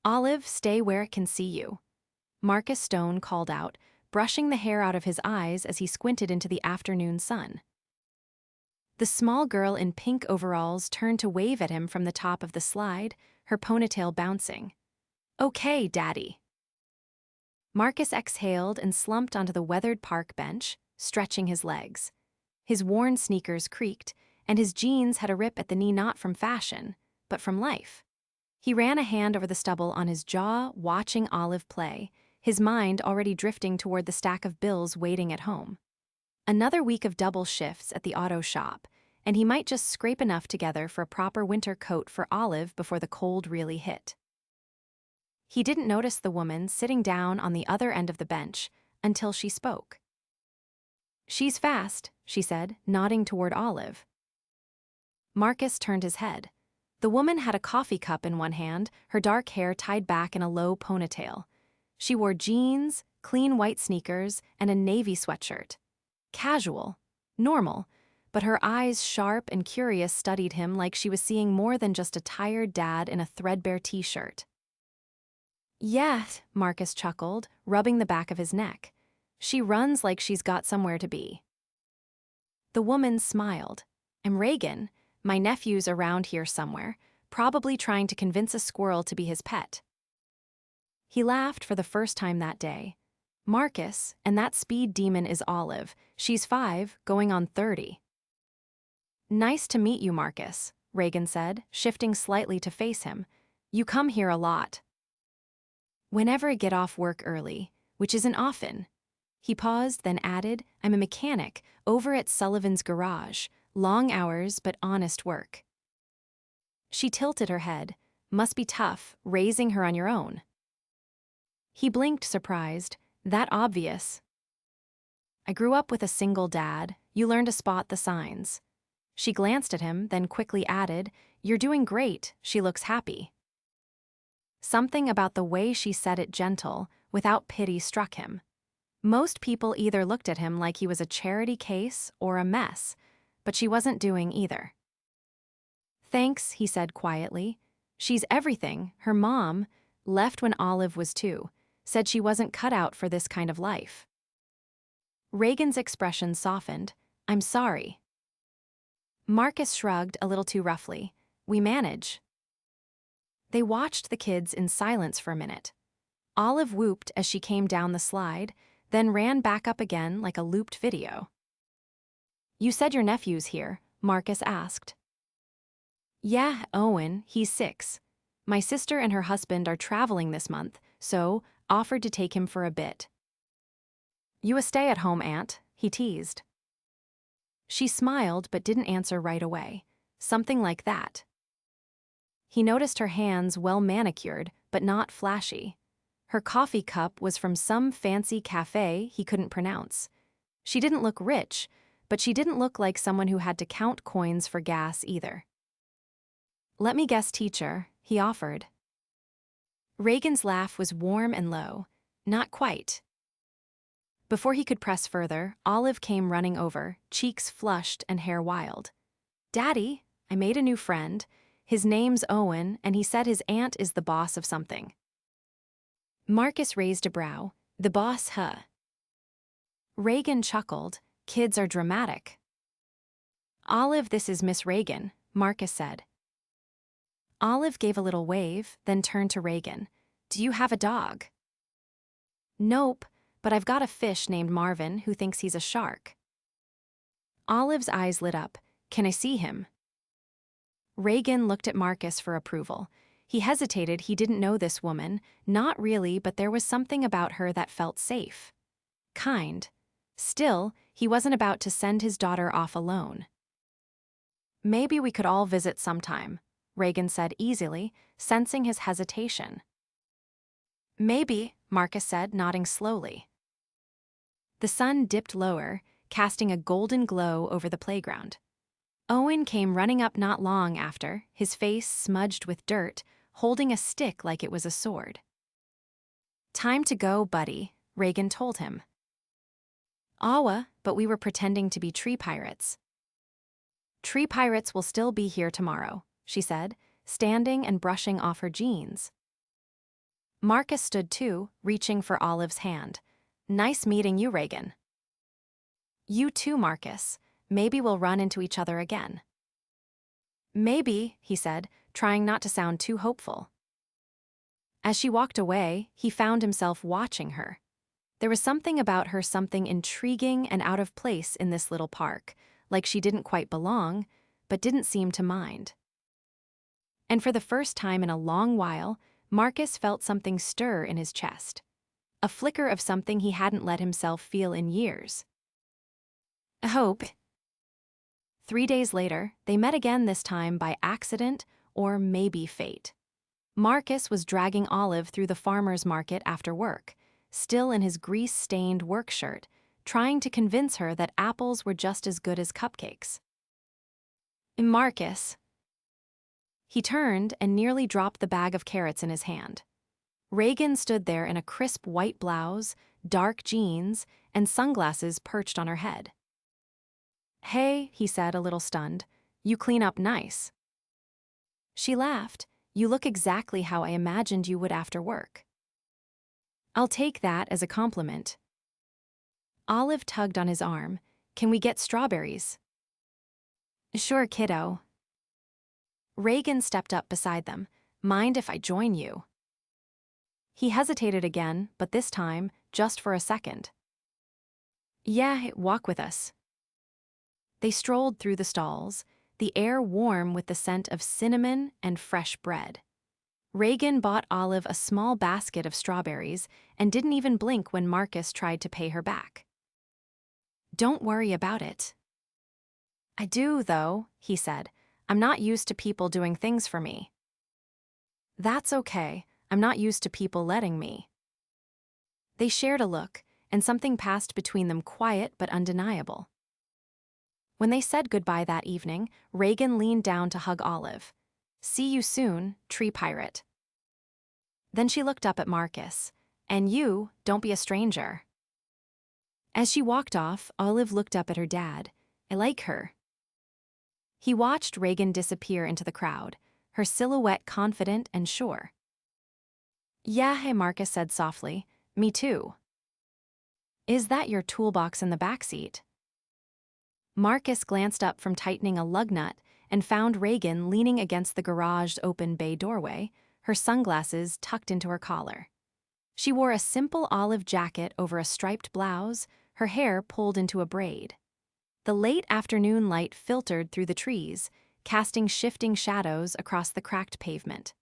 Olive, stay where it can see you, Marcus Stone called out, brushing the hair out of his eyes as he squinted into the afternoon sun. The small girl in pink overalls turned to wave at him from the top of the slide, her ponytail bouncing. Okay, Daddy. Marcus exhaled and slumped onto the weathered park bench, stretching his legs. His worn sneakers creaked, and his jeans had a rip at the knee not from fashion, but from life. He ran a hand over the stubble on his jaw, watching Olive play, his mind already drifting toward the stack of bills waiting at home. Another week of double shifts at the auto shop, and he might just scrape enough together for a proper winter coat for Olive before the cold really hit. He didn't notice the woman sitting down on the other end of the bench until she spoke. She's fast, she said, nodding toward Olive. Marcus turned his head. The woman had a coffee cup in one hand, her dark hair tied back in a low ponytail. She wore jeans, clean white sneakers, and a navy sweatshirt. Casual, normal, but her eyes sharp and curious studied him like she was seeing more than just a tired dad in a threadbare t-shirt. Yeah, Marcus chuckled, rubbing the back of his neck. She runs like she's got somewhere to be. The woman smiled. I'm Reagan. My nephew's around here somewhere, probably trying to convince a squirrel to be his pet. He laughed for the first time that day. Marcus, and that speed demon is Olive. She's 5, going on 30. Nice to meet you, Marcus, Reagan said, shifting slightly to face him. You come here a lot. Whenever I get off work early, which isn't often. He paused, then added, I'm a mechanic, over at Sullivan's garage. Long hours, but honest work. She tilted her head. Must be tough, raising her on your own. He blinked, surprised. That obvious. I grew up with a single dad. You learn to spot the signs. She glanced at him, then quickly added, You're doing great. She looks happy. Something about the way she said it gentle, without pity, struck him. Most people either looked at him like he was a charity case or a mess, but she wasn't doing either. Thanks, he said quietly. She's everything. Her mom, left when Olive was 2, said she wasn't cut out for this kind of life. Reagan's expression softened. I'm sorry. Marcus shrugged a little too roughly. We manage. They watched the kids in silence for a minute. Olive whooped as she came down the slide, then ran back up again like a looped video. You said your nephew's here, Marcus asked. Yeah, Owen, he's 6. My sister and her husband are traveling this month, so offered to take him for a bit. You a stay-at-home aunt, he teased. She smiled but didn't answer right away. Something like that. He noticed her hands well manicured, but not flashy. Her coffee cup was from some fancy cafe he couldn't pronounce. She didn't look rich, but she didn't look like someone who had to count coins for gas either. Let me guess, teacher, he offered. Reagan's laugh was warm and low. Not quite. Before he could press further, Olive came running over, cheeks flushed and hair wild. Daddy, I made a new friend. His name's Owen, and he said his aunt is the boss of something. Marcus raised a brow. The boss, huh? Reagan chuckled. Kids are dramatic. Olive, this is Miss Reagan, Marcus said. Olive gave a little wave, then turned to Reagan. Do you have a dog? Nope, but I've got a fish named Marvin who thinks he's a shark. Olive's eyes lit up. Can I see him? Reagan looked at Marcus for approval. He hesitated. He didn't know this woman. Not really, but there was something about her that felt safe. Kind. Still, he wasn't about to send his daughter off alone. Maybe we could all visit sometime, Reagan said easily, sensing his hesitation. Maybe, Marcus said, nodding slowly. The sun dipped lower, casting a golden glow over the playground. Owen came running up not long after, his face smudged with dirt, holding a stick like it was a sword. Time to go, buddy, Reagan told him. Awa, but we were pretending to be tree pirates. Tree pirates will still be here tomorrow, she said, standing and brushing off her jeans. Marcus stood too, reaching for Olive's hand. Nice meeting you, Reagan. You too, Marcus. Maybe we'll run into each other again. Maybe, he said, trying not to sound too hopeful. As she walked away, he found himself watching her. There was something about her, something intriguing and out of place in this little park, like she didn't quite belong, but didn't seem to mind. And for the first time in a long while, Marcus felt something stir in his chest. A flicker of something he hadn't let himself feel in years. Hope. 3 days later, they met again, this time by accident or maybe fate. Marcus was dragging Olive through the farmer's market after work, still in his grease-stained work shirt, trying to convince her that apples were just as good as cupcakes. Marcus. He turned and nearly dropped the bag of carrots in his hand. Reagan stood there in a crisp white blouse, dark jeans, and sunglasses perched on her head. Hey, he said, a little stunned, you clean up nice. She laughed. You look exactly how I imagined you would after work. I'll take that as a compliment. Olive tugged on his arm. Can we get strawberries? Sure, kiddo. Reagan stepped up beside them. Mind if I join you? He hesitated again, but this time, just for a second. Yeah, walk with us. They strolled through the stalls, the air warm with the scent of cinnamon and fresh bread. Reagan bought Olive a small basket of strawberries and didn't even blink when Marcus tried to pay her back. Don't worry about it. I do, though, he said. I'm not used to people doing things for me. That's okay. I'm not used to people letting me. They shared a look, and something passed between them, quiet but undeniable. When they said goodbye that evening, Reagan leaned down to hug Olive. See you soon, tree pirate. Then she looked up at Marcus. And you, don't be a stranger. As she walked off, Olive looked up at her dad. I like her. He watched Reagan disappear into the crowd, her silhouette confident and sure. Yeah, hey, Marcus said softly. Me too. Is that your toolbox in the backseat? Marcus glanced up from tightening a lug nut and found Reagan leaning against the garage's open bay doorway, her sunglasses tucked into her collar. She wore a simple olive jacket over a striped blouse, her hair pulled into a braid. The late afternoon light filtered through the trees, casting shifting shadows across the cracked pavement.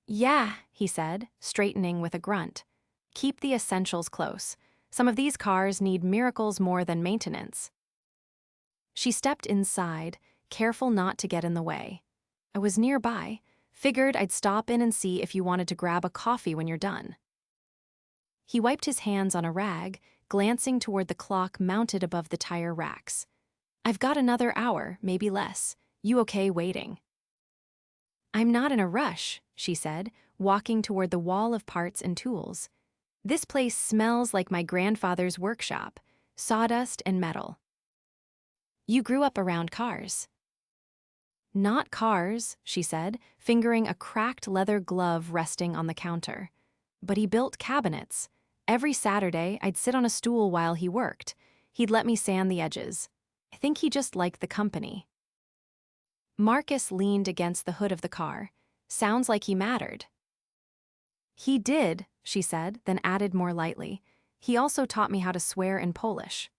Yeah, he said, straightening with a grunt. Keep the essentials close. Some of these cars need miracles more than maintenance. She stepped inside, careful not to get in the way. I was nearby. Figured I'd stop in and see if you wanted to grab a coffee when you're done. He wiped his hands on a rag, glancing toward the clock mounted above the tire racks. I've got another hour, maybe less. You okay waiting? I'm not in a rush, she said, walking toward the wall of parts and tools. This place smells like my grandfather's workshop, sawdust and metal. You grew up around cars. Not cars, she said, fingering a cracked leather glove resting on the counter. But he built cabinets. Every Saturday, I'd sit on a stool while he worked. He'd let me sand the edges. I think he just liked the company. Marcus leaned against the hood of the car. Sounds like he mattered. He did, she said, then added more lightly. He also taught me how to swear in Polish.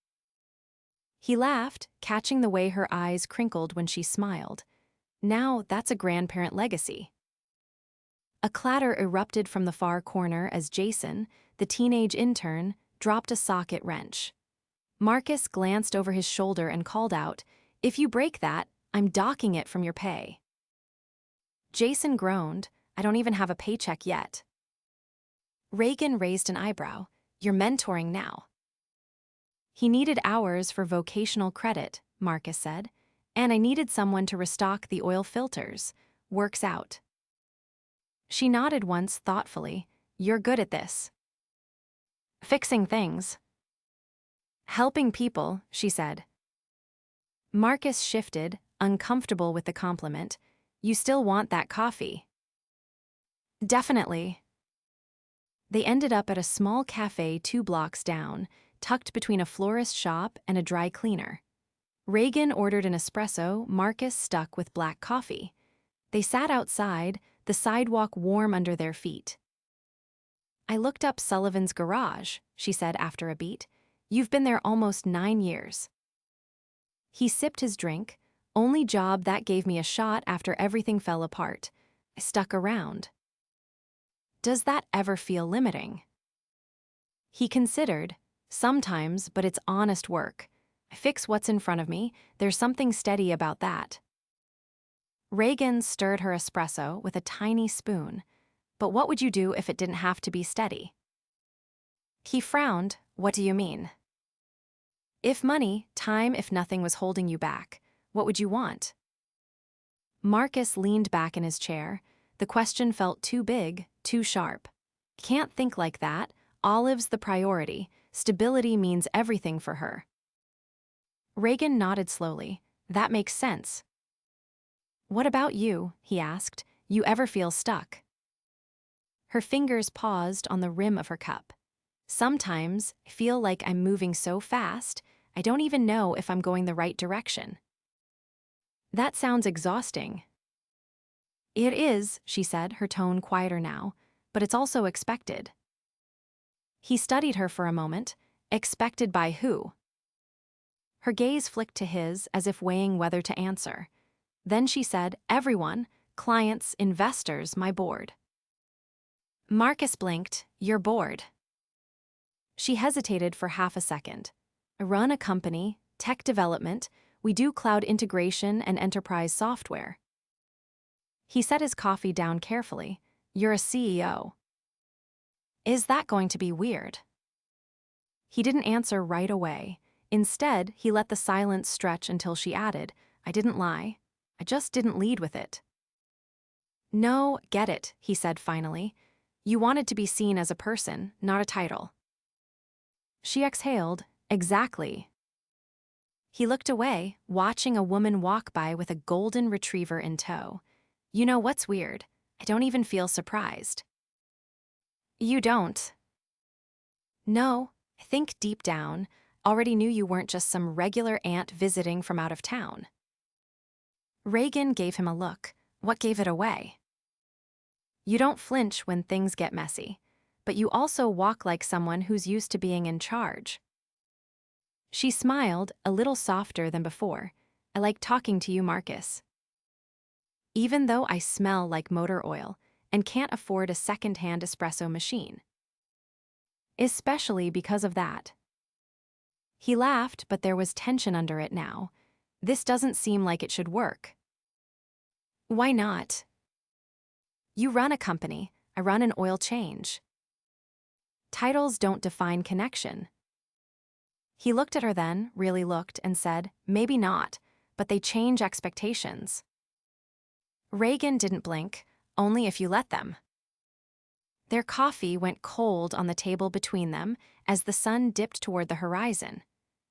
He laughed, catching the way her eyes crinkled when she smiled. Now that's a grandparent legacy. A clatter erupted from the far corner as Jason, the teenage intern, dropped a socket wrench. Marcus glanced over his shoulder and called out, If you break that, I'm docking it from your pay. Jason groaned, I don't even have a paycheck yet. Reagan raised an eyebrow. You're mentoring now. He needed hours for vocational credit, Marcus said. And I needed someone to restock the oil filters. Works out. She nodded once thoughtfully. You're good at this. Fixing things. Helping people, she said. Marcus shifted, uncomfortable with the compliment. You still want that coffee? Definitely. They ended up at a small cafe 2 blocks down, tucked between a florist shop and a dry cleaner. Reagan ordered an espresso, Marcus stuck with black coffee. They sat outside, the sidewalk warm under their feet. "I looked up Sullivan's garage," she said after a beat. "You've been there almost 9 years." He sipped his drink. "Only job that gave me a shot after everything fell apart. I stuck around." "Does that ever feel limiting?" He considered. "Sometimes, but it's honest work. I fix what's in front of me. There's something steady about that." Reagan stirred her espresso with a tiny spoon. "But what would you do if it didn't have to be steady?" He frowned. "What do you mean?" "If money, time, if nothing was holding you back, what would you want?" Marcus leaned back in his chair. The question felt too big, too sharp. "Can't think like that. Olive's the priority. Stability means everything for her." Reagan nodded slowly. "That makes sense." "What about you?" he asked. "You ever feel stuck?" Her fingers paused on the rim of her cup. "Sometimes I feel like I'm moving so fast, I don't even know if I'm going the right direction." "That sounds exhausting." "It is," she said, her tone quieter now, "but it's also expected." He studied her for a moment. Expected by who? Her gaze flicked to his as if weighing whether to answer. Then she said, "Everyone, clients, investors, my board." Marcus blinked. "You're bored." She hesitated for half a second. "I run a company, tech development, we do cloud integration and enterprise software." He set his coffee down carefully. "You're a CEO." "Is that going to be weird?" He didn't answer right away. Instead, he let the silence stretch until she added, "I didn't lie. I just didn't lead with it." "No, get it," he said finally. "You wanted to be seen as a person, not a title." She exhaled. "Exactly." He looked away, watching a woman walk by with a golden retriever in tow. "You know what's weird? I don't even feel surprised." "You don't?" "No, I think deep down, already knew you weren't just some regular aunt visiting from out of town." Reagan gave him a look. "What gave it away?" "You don't flinch when things get messy, but you also walk like someone who's used to being in charge." She smiled, a little softer than before. "I like talking to you, Marcus. Even though I smell like motor oil and can't afford a second-hand espresso machine. Especially because of that." He laughed, but there was tension under it now. "This doesn't seem like it should work." "Why not?" "You run a company, I run an oil change. Titles don't define connection." He looked at her then, really looked, and said, "Maybe not, but they change expectations." Reagan didn't blink. "Only if you let them." Their coffee went cold on the table between them as the sun dipped toward the horizon.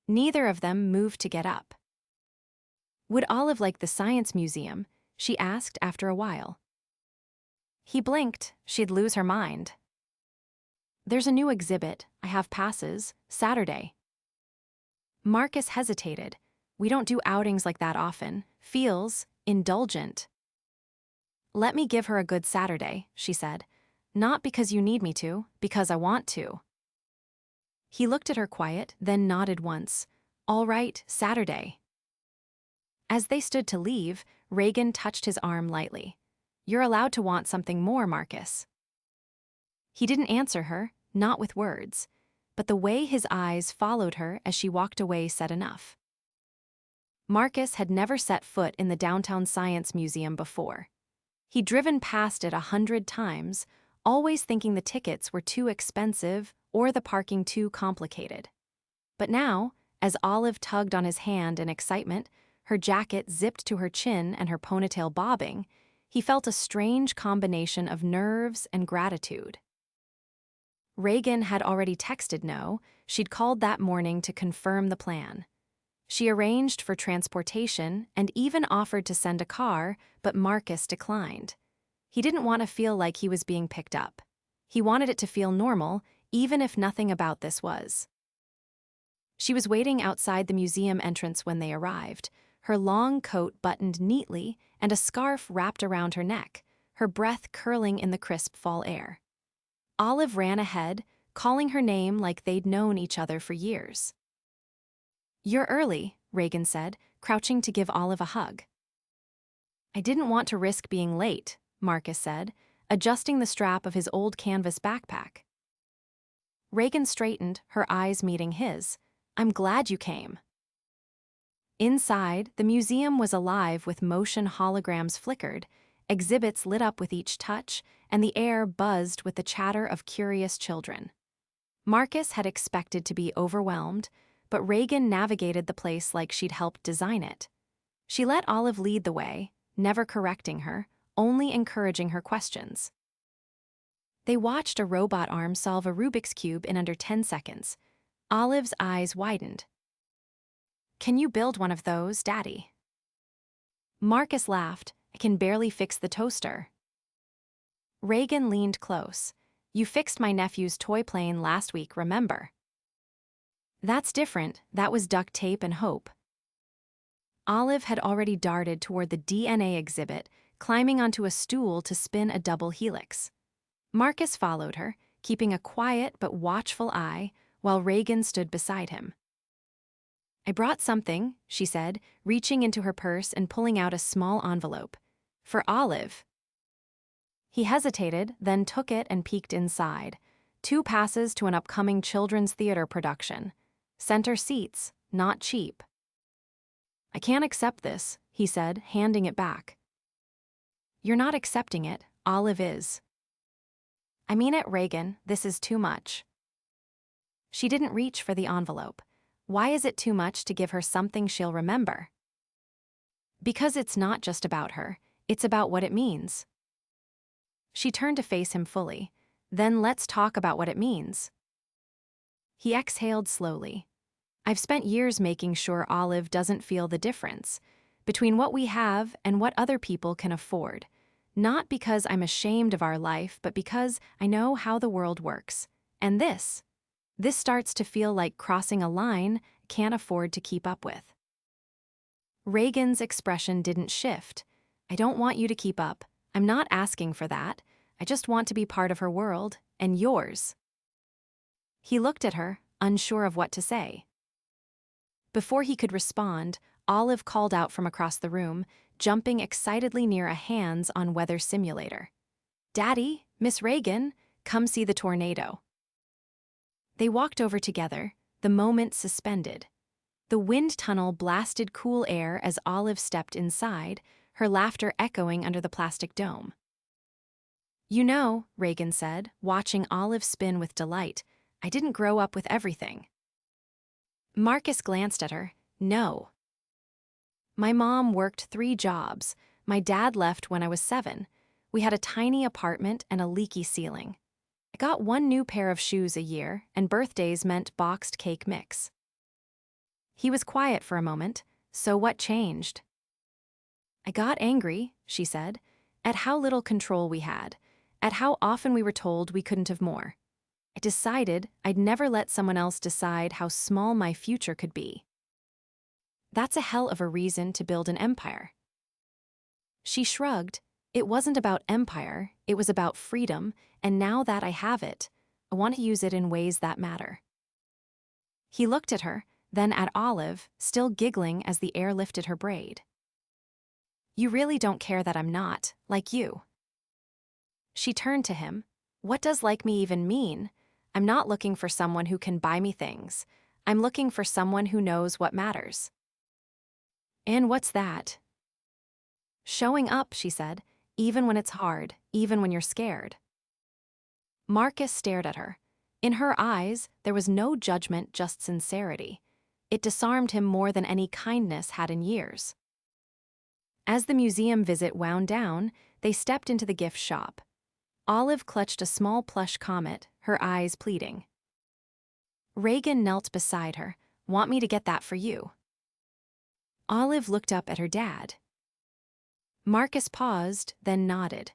Neither of them moved to get up. "Would Olive like the science museum?" she asked after a while. He blinked. "She'd lose her mind." "There's a new exhibit. I have passes. Saturday." Marcus hesitated. "We don't do outings like that often. Feels indulgent." "Let me give her a good Saturday," she said. "Not because you need me to, because I want to." He looked at her quiet, then nodded once. "All right, Saturday." As they stood to leave, Reagan touched his arm lightly. "You're allowed to want something more, Marcus." He didn't answer her, not with words, but the way his eyes followed her as she walked away said enough. Marcus had never set foot in the downtown science museum before. He'd driven past it 100 times, always thinking the tickets were too expensive or the parking too complicated. But now, as Olive tugged on his hand in excitement, her jacket zipped to her chin and her ponytail bobbing, he felt a strange combination of nerves and gratitude. Reagan had already texted No. She'd called that morning to confirm the plan. She arranged for transportation and even offered to send a car, but Marcus declined. He didn't want to feel like he was being picked up. He wanted it to feel normal, even if nothing about this was. She was waiting outside the museum entrance when they arrived, her long coat buttoned neatly and a scarf wrapped around her neck, her breath curling in the crisp fall air. Olive ran ahead, calling her name like they'd known each other for years. "You're early," Reagan said, crouching to give Olive a hug. "I didn't want to risk being late," Marcus said, adjusting the strap of his old canvas backpack. Reagan straightened, her eyes meeting his. "I'm glad you came." Inside, the museum was alive with motion holograms flickered, exhibits lit up with each touch, and the air buzzed with the chatter of curious children. Marcus had expected to be overwhelmed, but Reagan navigated the place like she'd helped design it. She let Olive lead the way, never correcting her, only encouraging her questions. They watched a robot arm solve a Rubik's Cube in under 10 seconds. Olive's eyes widened. "Can you build one of those, Daddy?" Marcus laughed. "I can barely fix the toaster." Reagan leaned close. "You fixed my nephew's toy plane last week, remember?" "That's different. That was duct tape and hope." Olive had already darted toward the DNA exhibit, climbing onto a stool to spin a double helix. Marcus followed her, keeping a quiet but watchful eye, while Reagan stood beside him. "I brought something," she said, reaching into her purse and pulling out a small envelope. "For Olive." He hesitated, then took it and peeked inside. 2 passes to an upcoming children's theater production. Center seats, not cheap. "I can't accept this," he said, handing it back. "You're not accepting it, Olive is." "I mean it, Reagan, this is too much." She didn't reach for the envelope. Why is it too much to give her something she'll remember? Because it's not just about her, it's about what it means. She turned to face him fully. "Then let's talk about what it means." He exhaled slowly. "I've spent years making sure Olive doesn't feel the difference between what we have and what other people can afford. Not because I'm ashamed of our life, but because I know how the world works. And this starts to feel like crossing a line I can't afford to keep up with." Reagan's expression didn't shift. "I don't want you to keep up. I'm not asking for that. I just want to be part of her world, and yours." He looked at her, unsure of what to say. Before he could respond, Olive called out from across the room, jumping excitedly near a hands-on weather simulator. "Daddy, Miss Reagan, come see the tornado." They walked over together, the moment suspended. The wind tunnel blasted cool air as Olive stepped inside, her laughter echoing under the plastic dome. "You know," Reagan said, watching Olive spin with delight, "I didn't grow up with everything." Marcus glanced at her. "No. My mom worked 3 jobs. My dad left when I was 7. We had a tiny apartment and a leaky ceiling. I got 1 new pair of shoes a year, and birthdays meant boxed cake mix." He was quiet for a moment. "So what changed?" "I got angry," she said, "at how little control we had, at how often we were told we couldn't have more. I decided I'd never let someone else decide how small my future could be." "That's a hell of a reason to build an empire." She shrugged. "It wasn't about empire, it was about freedom, and now that I have it, I want to use it in ways that matter." He looked at her, then at Olive, still giggling as the air lifted her braid. "You really don't care that I'm not, like you." She turned to him. "What does like me even mean? I'm not looking for someone who can buy me things. I'm looking for someone who knows what matters." "And what's that?" "Showing up," she said, "even when it's hard, even when you're scared." Marcus stared at her. In her eyes, there was no judgment, just sincerity. It disarmed him more than any kindness had in years. As the museum visit wound down, they stepped into the gift shop. Olive clutched a small plush comet, her eyes pleading. Reagan knelt beside her. "Want me to get that for you?" Olive looked up at her dad. Marcus paused, then nodded.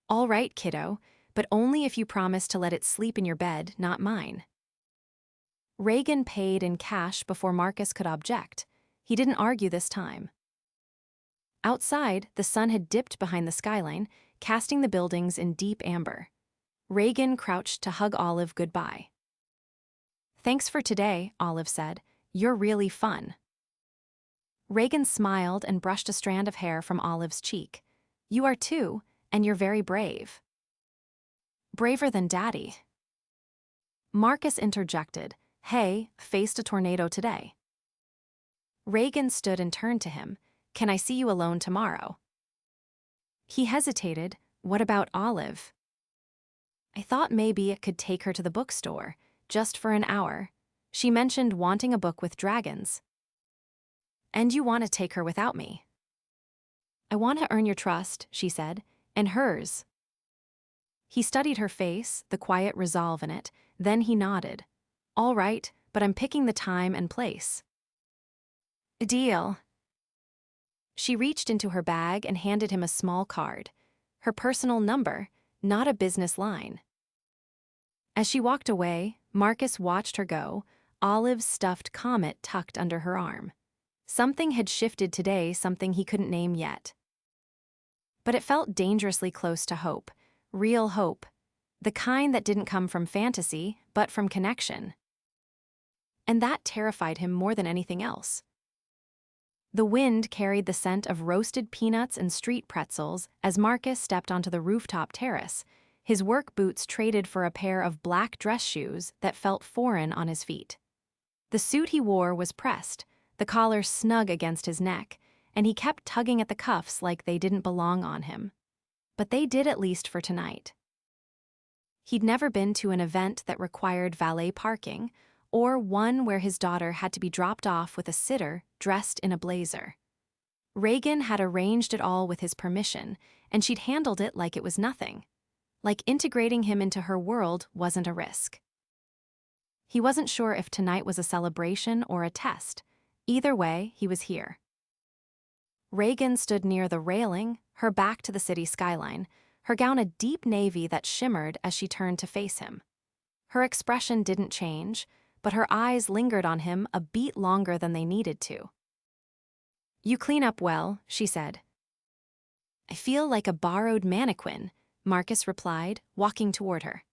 "All right, kiddo, but only if you promise to let it sleep in your bed, not mine. Reagan paid in cash before Marcus could object. He didn't argue this time. Outside, the sun had dipped behind the skyline, casting the buildings in deep amber. Reagan crouched to hug Olive goodbye. "Thanks for today," Olive said. "You're really fun." Reagan smiled and brushed a strand of hair from Olive's cheek. "You are too, and you're very brave." "Braver than Daddy." Marcus interjected. "Hey, faced a tornado today." Reagan stood and turned to him. "Can I see you alone tomorrow?" He hesitated. "What about Olive?" "I thought maybe it could take her to the bookstore, just for an hour. She mentioned wanting a book with dragons." "And you want to take her without me?" "I want to earn your trust," she said, "and hers." He studied her face, the quiet resolve in it, then he nodded. "All right, but I'm picking the time and place." "Deal." She reached into her bag and handed him a small card. Her personal number, not a business line. As she walked away, Marcus watched her go, Olive's stuffed comet tucked under her arm. Something had shifted today, something he couldn't name yet. But it felt dangerously close to hope, real hope, the kind that didn't come from fantasy, but from connection. And that terrified him more than anything else. The wind carried the scent of roasted peanuts and street pretzels as Marcus stepped onto the rooftop terrace, his work boots traded for a pair of black dress shoes that felt foreign on his feet. The suit he wore was pressed, the collar snug against his neck, and he kept tugging at the cuffs like they didn't belong on him. But they did, at least for tonight. He'd never been to an event that required valet parking, or one where his daughter had to be dropped off with a sitter dressed in a blazer. Reagan had arranged it all with his permission, and she'd handled it like it was nothing. Like integrating him into her world wasn't a risk. He wasn't sure if tonight was a celebration or a test. Either way, he was here. Reagan stood near the railing, her back to the city skyline, her gown a deep navy that shimmered as she turned to face him. Her expression didn't change, but her eyes lingered on him a beat longer than they needed to. "You clean up well," she said. "I feel like a borrowed mannequin," Marcus replied, walking toward her.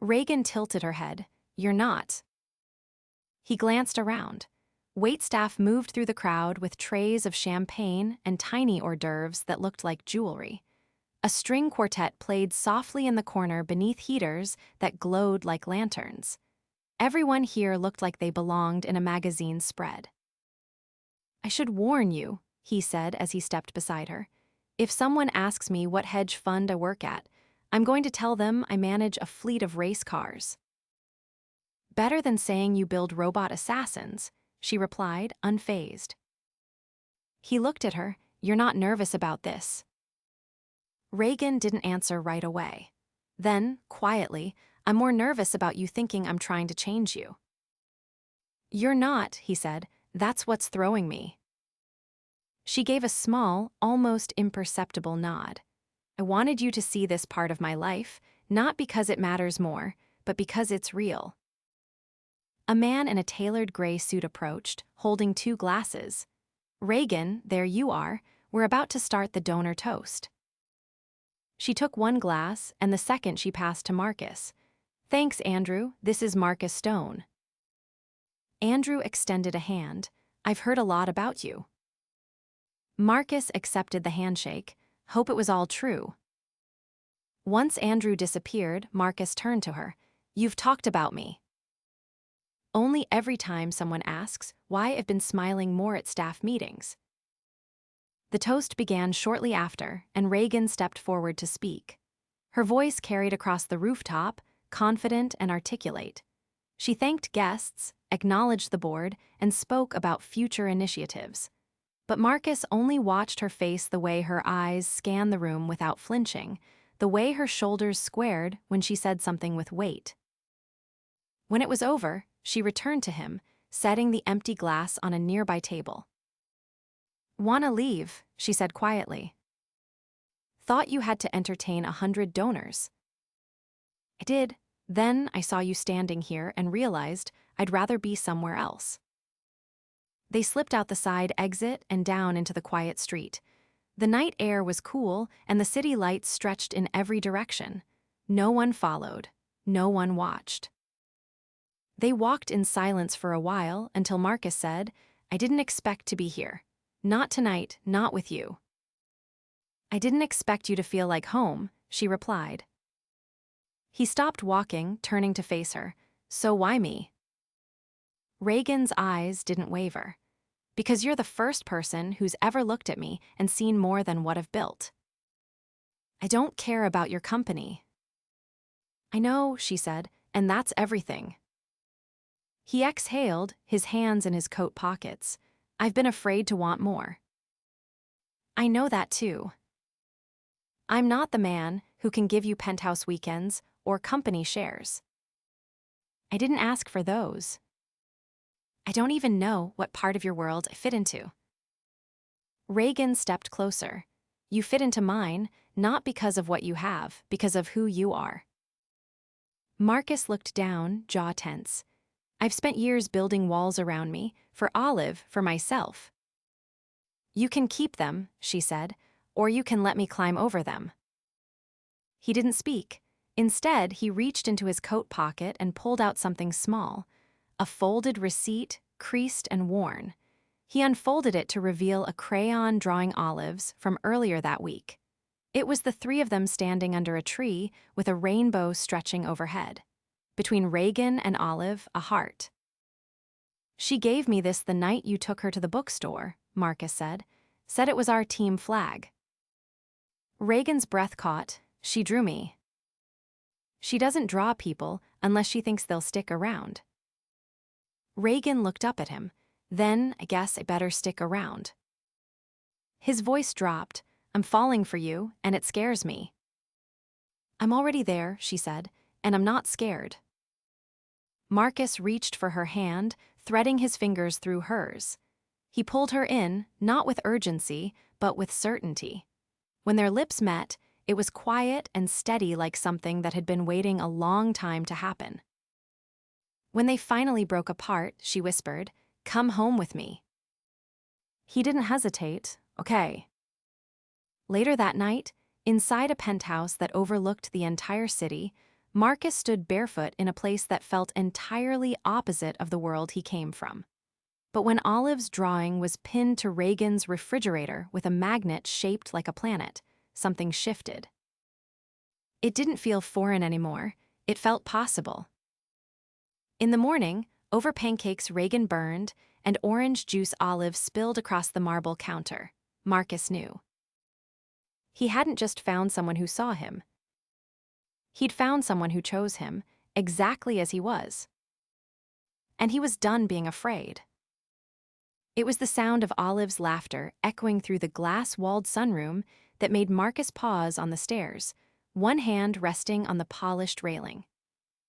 Reagan tilted her head. "You're not." He glanced around. Waitstaff moved through the crowd with trays of champagne and tiny hors d'oeuvres that looked like jewelry. A string quartet played softly in the corner beneath heaters that glowed like lanterns. Everyone here looked like they belonged in a magazine spread. "I should warn you," he said as he stepped beside her. "If someone asks me what hedge fund I work at, I'm going to tell them I manage a fleet of race cars." "Better than saying you build robot assassins," she replied, unfazed. He looked at her. "You're not nervous about this?" Reagan didn't answer right away. Then, quietly, "I'm more nervous about you thinking I'm trying to change you." "You're not," he said. "That's what's throwing me." She gave a small, almost imperceptible nod. "I wanted you to see this part of my life, not because it matters more, but because it's real." A man in a tailored gray suit approached, holding 2 glasses. "Reagan, there you are. We're about to start the donor toast." She took 1 glass, and the second she passed to Marcus. "Thanks, Andrew. This is Marcus Stone." Andrew extended a hand. "I've heard a lot about you." Marcus accepted the handshake. "Hope it was all true." Once Andrew disappeared, Marcus turned to her. "You've talked about me." "Only every time someone asks why I've been smiling more at staff meetings." The toast began shortly after, and Reagan stepped forward to speak. Her voice carried across the rooftop, confident and articulate. She thanked guests, acknowledged the board, and spoke about future initiatives. But Marcus only watched her face, the way her eyes scanned the room without flinching, the way her shoulders squared when she said something with weight. When it was over, she returned to him, setting the empty glass on a nearby table. "Wanna leave," she said quietly. Thought you had to entertain 100 donors. I did. Then I saw you standing here and realized I'd rather be somewhere else. They slipped out the side exit and down into the quiet street. The night air was cool and the city lights stretched in every direction. No one followed. No one watched. They walked in silence for a while until Marcus said, "I didn't expect to be here. Not tonight, not with you." "I didn't expect you to feel like home," she replied. He stopped walking, turning to face her. "So why me?" Reagan's eyes didn't waver. "Because you're the first person who's ever looked at me and seen more than what I've built." "I don't care about your company." "I know," she said, "and that's everything." He exhaled, his hands in his coat pockets. "I've been afraid to want more." "I know that too. I'm not the man who can give you penthouse weekends or company shares. I didn't ask for those. I don't even know what part of your world I fit into." Reagan stepped closer. "You fit into mine, not because of what you have, because of who you are." Marcus looked down, jaw tense. "I've spent years building walls around me, for Olive, for myself." "You can keep them," she said, "or you can let me climb over them." He didn't speak. Instead, he reached into his coat pocket and pulled out something small, a folded receipt, creased and worn. He unfolded it to reveal a crayon drawing olives from earlier that week. It was the three of them standing under a tree with a rainbow stretching overhead. Between Reagan and Olive, a heart. "She gave me this the night you took her to the bookstore," Marcus said. "Said it was our team flag." Reagan's breath caught. "She drew me." "She doesn't draw people unless she thinks they'll stick around." Reagan looked up at him. "Then I guess I better stick around." His voice dropped. "I'm falling for you, and it scares me." "I'm already there," she said, "and I'm not scared." Marcus reached for her hand, threading his fingers through hers. He pulled her in, not with urgency, but with certainty. When their lips met, it was quiet and steady, like something that had been waiting a long time to happen. When they finally broke apart, she whispered, "Come home with me." He didn't hesitate. "Okay." Later that night, inside a penthouse that overlooked the entire city, Marcus stood barefoot in a place that felt entirely opposite of the world he came from. But when Olive's drawing was pinned to Reagan's refrigerator with a magnet shaped like a planet, something shifted. It didn't feel foreign anymore. It felt possible. In the morning, over pancakes Reagan burned and orange juice Olive spilled across the marble counter. Marcus knew. He hadn't just found someone who saw him. He'd found someone who chose him, exactly as he was. And he was done being afraid. It was the sound of Olive's laughter echoing through the glass-walled sunroom that made Marcus pause on the stairs, one hand resting on the polished railing.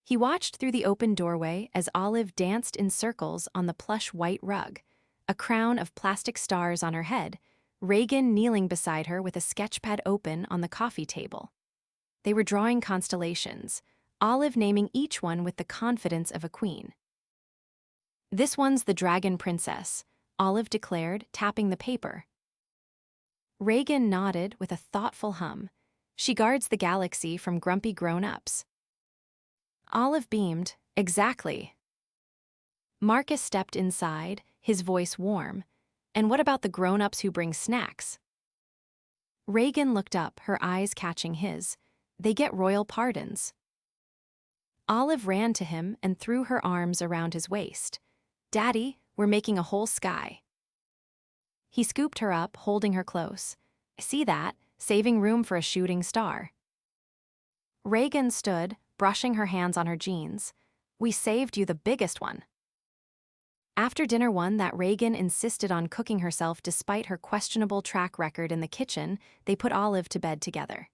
He watched through the open doorway as Olive danced in circles on the plush white rug, a crown of plastic stars on her head, Reagan kneeling beside her with a sketchpad open on the coffee table. They were drawing constellations, Olive naming each one with the confidence of a queen. "This one's the Dragon Princess," Olive declared, tapping the paper. Reagan nodded with a thoughtful hum. "She guards the galaxy from grumpy grown-ups." Olive beamed. "Exactly." Marcus stepped inside, his voice warm. "And what about the grown-ups who bring snacks?" Reagan looked up, her eyes catching his. "They get royal pardons." Olive ran to him and threw her arms around his waist. "Daddy, we're making a whole sky." He scooped her up, holding her close. "I see that, saving room for a shooting star." Reagan stood, brushing her hands on her jeans. "We saved you the biggest one." After dinner one that Reagan insisted on cooking herself despite her questionable track record in the kitchen, they put Olive to bed together.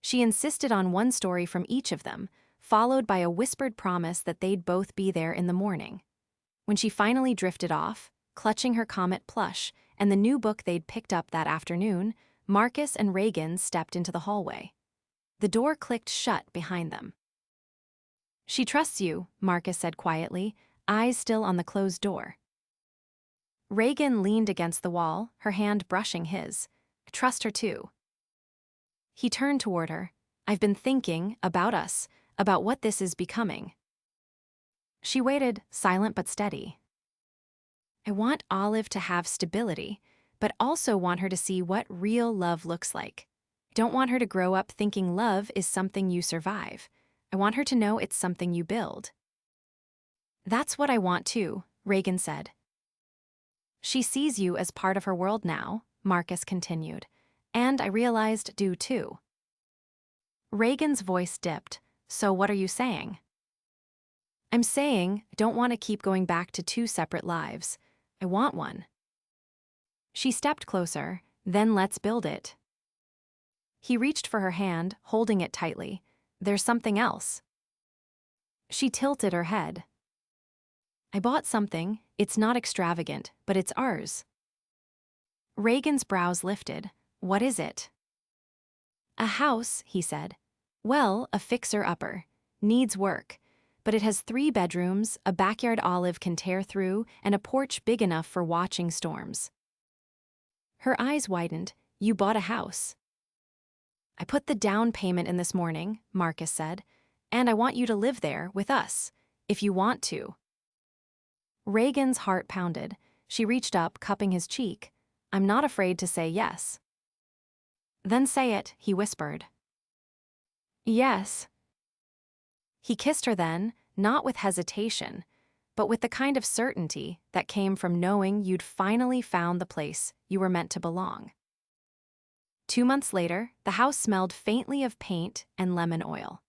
She insisted on one story from each of them, followed by a whispered promise that they'd both be there in the morning. When she finally drifted off, clutching her Comet plush and the new book they'd picked up that afternoon, Marcus and Reagan stepped into the hallway. The door clicked shut behind them. "She trusts you," Marcus said quietly, eyes still on the closed door. Reagan leaned against the wall, her hand brushing his. "Trust her too." He turned toward her. "I've been thinking about us, about what this is becoming." She waited, silent but steady. "I want Olive to have stability, but also want her to see what real love looks like. I don't want her to grow up thinking love is something you survive. I want her to know it's something you build." "That's what I want too," Reagan said. "She sees you as part of her world now," Marcus continued, "and I realized do too." Reagan's voice dipped. "So what are you saying?" "I'm saying I don't want to keep going back to two separate lives. I want one." She stepped closer. "Then let's build it." He reached for her hand, holding it tightly. "There's something else." She tilted her head. "I bought something. It's not extravagant, but it's ours." Reagan's brows lifted. "What is it?" "A house," he said. "Well, a fixer-upper. Needs work. But it has 3 bedrooms, a backyard Olive can tear through, and a porch big enough for watching storms." Her eyes widened. "You bought a house." "I put the down payment in this morning," Marcus said, "and I want you to live there with us, if you want to." Reagan's heart pounded. She reached up, cupping his cheek. "I'm not afraid to say yes." "Then say it," he whispered. "Yes." He kissed her then, not with hesitation, but with the kind of certainty that came from knowing you'd finally found the place you were meant to belong. 2 months later, the house smelled faintly of paint and lemon oil.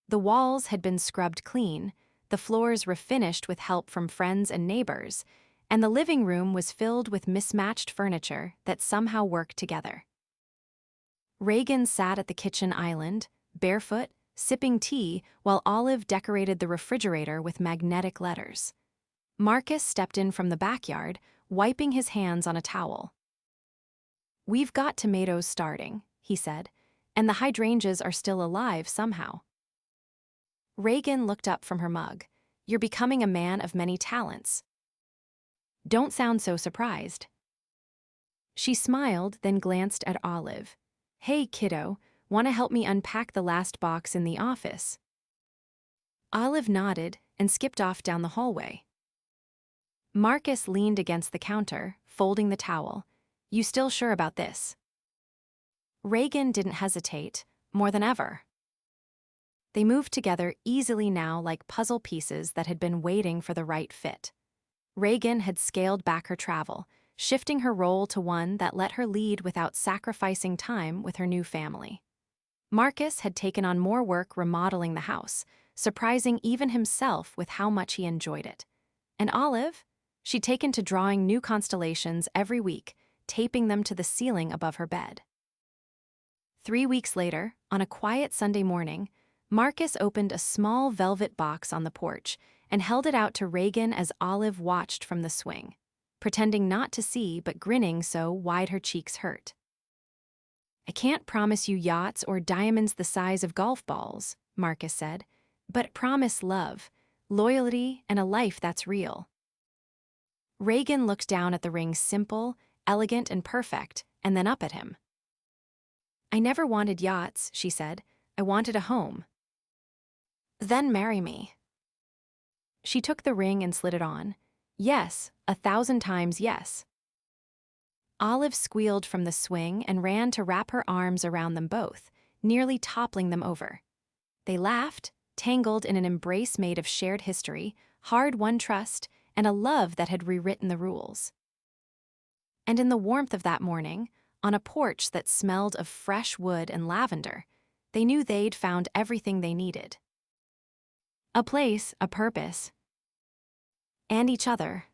The walls had been scrubbed clean, the floors refinished with help from friends and neighbors, and the living room was filled with mismatched furniture that somehow worked together. Reagan sat at the kitchen island, barefoot, sipping tea, while Olive decorated the refrigerator with magnetic letters. Marcus stepped in from the backyard, wiping his hands on a towel. "We've got tomatoes starting," he said, "and the hydrangeas are still alive somehow." Reagan looked up from her mug. "You're becoming a man of many talents." "Don't sound so surprised." She smiled, then glanced at Olive. "Hey, kiddo, want to help me unpack the last box in the office?" Olive nodded and skipped off down the hallway. Marcus leaned against the counter, folding the towel. "You still sure about this?" Reagan didn't hesitate, more than ever. They moved together easily now like puzzle pieces that had been waiting for the right fit. Reagan had scaled back her travel, shifting her role to one that let her lead without sacrificing time with her new family. Marcus had taken on more work remodeling the house, surprising even himself with how much he enjoyed it. And Olive? She'd taken to drawing new constellations every week, taping them to the ceiling above her bed. 3 weeks later, on a quiet Sunday morning, Marcus opened a small velvet box on the porch and held it out to Reagan as Olive watched from the swing, pretending not to see but grinning so wide her cheeks hurt. "I can't promise you yachts or diamonds the size of golf balls," Marcus said, "but promise love, loyalty, and a life that's real." Reagan looked down at the ring, simple, elegant, and perfect, and then up at him. "I never wanted yachts," she said. "I wanted a home." "Then marry me." She took the ring and slid it on. "Yes, 1,000 times yes." Olive squealed from the swing and ran to wrap her arms around them both, nearly toppling them over. They laughed, tangled in an embrace made of shared history, hard-won trust, and a love that had rewritten the rules. And in the warmth of that morning, on a porch that smelled of fresh wood and lavender, they knew they'd found everything they needed. A place, a purpose, and each other.